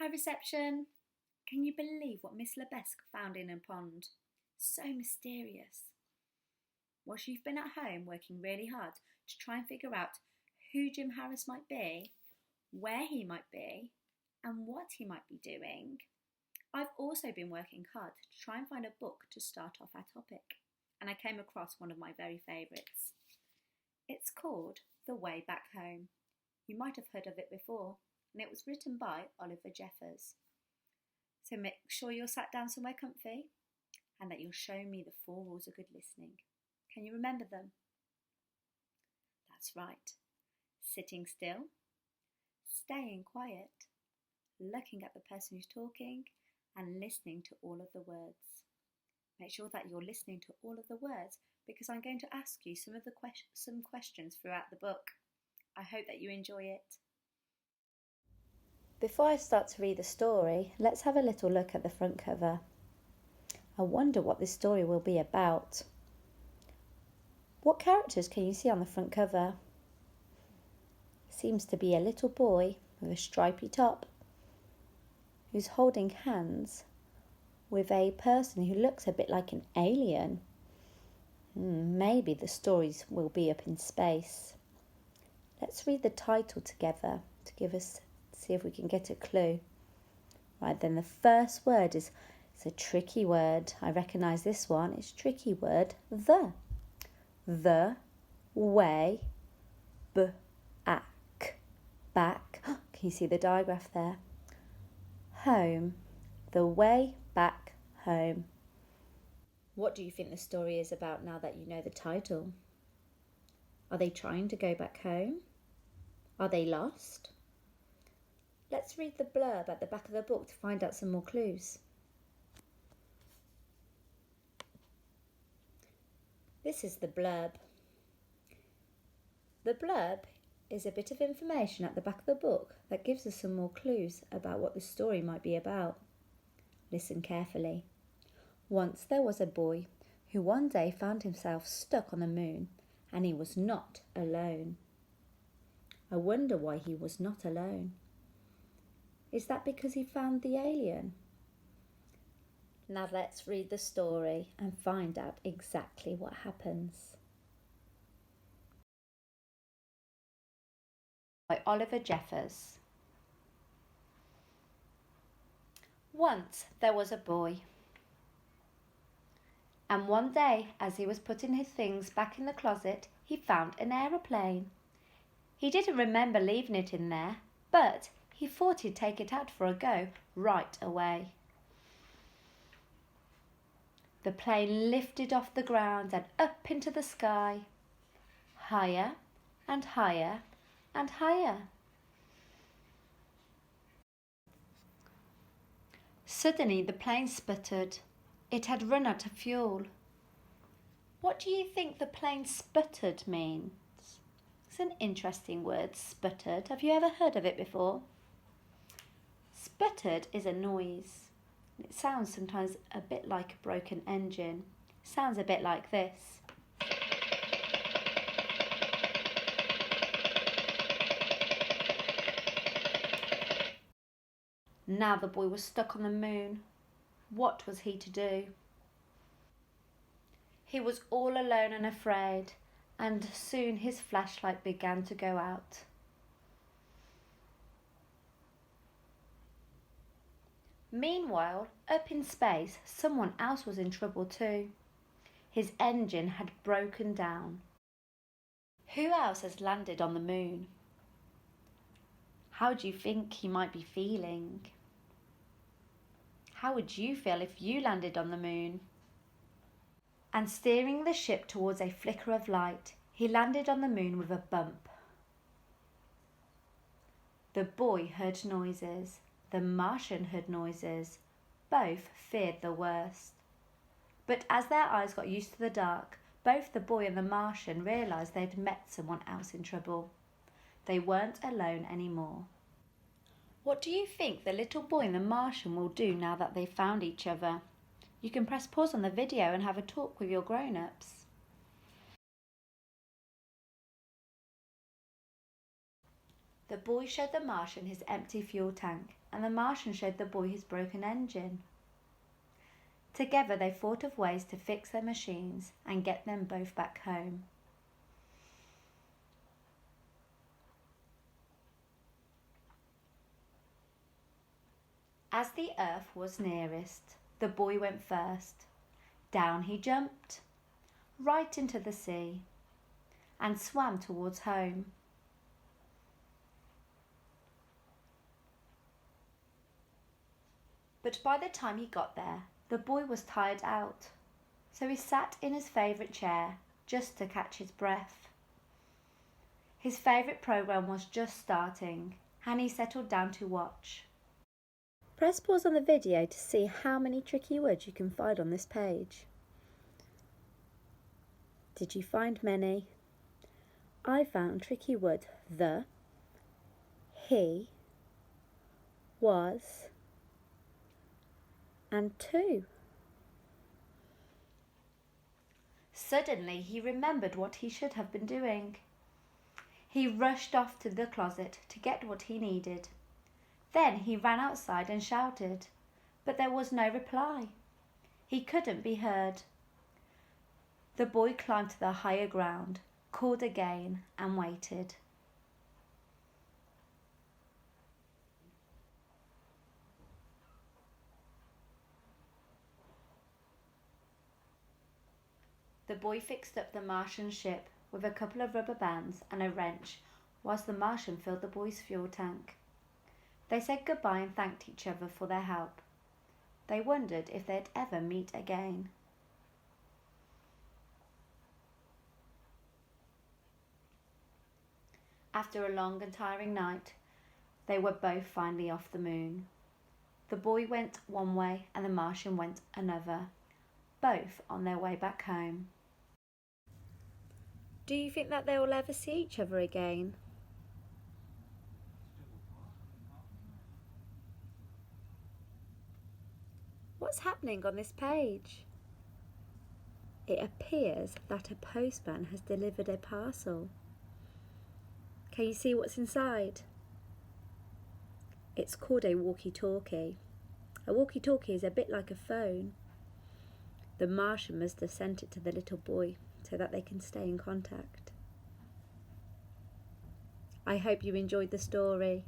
Hi reception. Can you believe what Miss Lebesque found in a pond? So mysterious. Well, she's been at home working really hard to try and figure out who Jim Harris might be, where he might be, and what he might be doing. I've also been working hard to try and find a book to start off our topic, and I came across one of my very favourites. It's called The Way Back Home. You might have heard of it before, and it was written by Oliver Jeffers. So make sure you're sat down somewhere comfy and that you'll show me the 4 rules of good listening. Can you remember them? That's right. Sitting still, staying quiet, looking at the person who's talking, and listening to all of the words. Make sure that you're listening to all of the words because I'm going to ask you some questions throughout the book. I hope that you enjoy it. Before I start to read the story, let's have a little look at the front cover. I wonder what this story will be about. What characters can you see on the front cover? Seems to be a little boy with a stripy top who's holding hands with a person who looks a bit like an alien. Maybe the stories will be up in space. Let's read the title together to see if we can get a clue. Right, then the first word it's a tricky word. I recognise this one. It's a tricky word. The way back. Can you see the digraph there? Home. The way back home. What do you think the story is about now that you know the title? Are they trying to go back home? Are they lost? Let's read the blurb at the back of the book to find out some more clues. This is the blurb. The blurb is a bit of information at the back of the book that gives us some more clues about what the story might be about. Listen carefully. Once there was a boy who one day found himself stuck on the moon, and he was not alone. I wonder why he was not alone. Is that because he found the alien? Now let's read the story and find out exactly what happens. By Oliver Jeffers. Once there was a boy, and one day as he was putting his things back in the closet, he found an aeroplane. He didn't remember leaving it in there, but he thought he'd take it out for a go right away. The plane lifted off the ground and up into the sky, higher and higher and higher. Suddenly the plane sputtered. It had run out of fuel. What do you think the plane sputtered means? It's an interesting word, sputtered. Have you ever heard of it before? Sputtered is a noise. It sounds sometimes a bit like a broken engine. It sounds a bit like this. Now the boy was stuck on the moon. What was he to do? He was all alone and afraid, and soon his flashlight began to go out. Meanwhile, up in space, someone else was in trouble too. His engine had broken down. Who else has landed on the moon? How do you think he might be feeling? How would you feel if you landed on the moon? And steering the ship towards a flicker of light, he landed on the moon with a bump. The boy heard noises. The Martian heard noises. Both feared the worst. But as their eyes got used to the dark, both the boy and the Martian realised they'd met someone else in trouble. They weren't alone anymore. What do you think the little boy and the Martian will do now that they've found each other? You can press pause on the video and have a talk with your grown-ups. The boy showed the Martian his empty fuel tank, and the Martian showed the boy his broken engine. Together they thought of ways to fix their machines and get them both back home. As the Earth was nearest, the boy went first. Down he jumped, right into the sea, and swam towards home. But by the time he got there, the boy was tired out, so he sat in his favourite chair just to catch his breath. His favourite programme was just starting, and he settled down to watch. Press pause on the video to see how many tricky words you can find on this page. Did you find many? I found tricky word the, he, was, and to. Suddenly he remembered what he should have been doing. He rushed off to the closet to get what he needed. Then he ran outside and shouted, but there was no reply. He couldn't be heard. The boy climbed to the higher ground, called again, and waited. The boy fixed up the Martian ship with a couple of rubber bands and a wrench whilst the Martian filled the boy's fuel tank. They said goodbye and thanked each other for their help. They wondered if they'd ever meet again. After a long and tiring night, they were both finally off the moon. The boy went one way and the Martian went another, both on their way back home. Do you think that they will ever see each other again? What's happening on this page? It appears that a postman has delivered a parcel. Can you see what's inside? It's called a walkie-talkie. A walkie-talkie is a bit like a phone. The Martian must have sent it to the little boy so that they can stay in contact. I hope you enjoyed the story.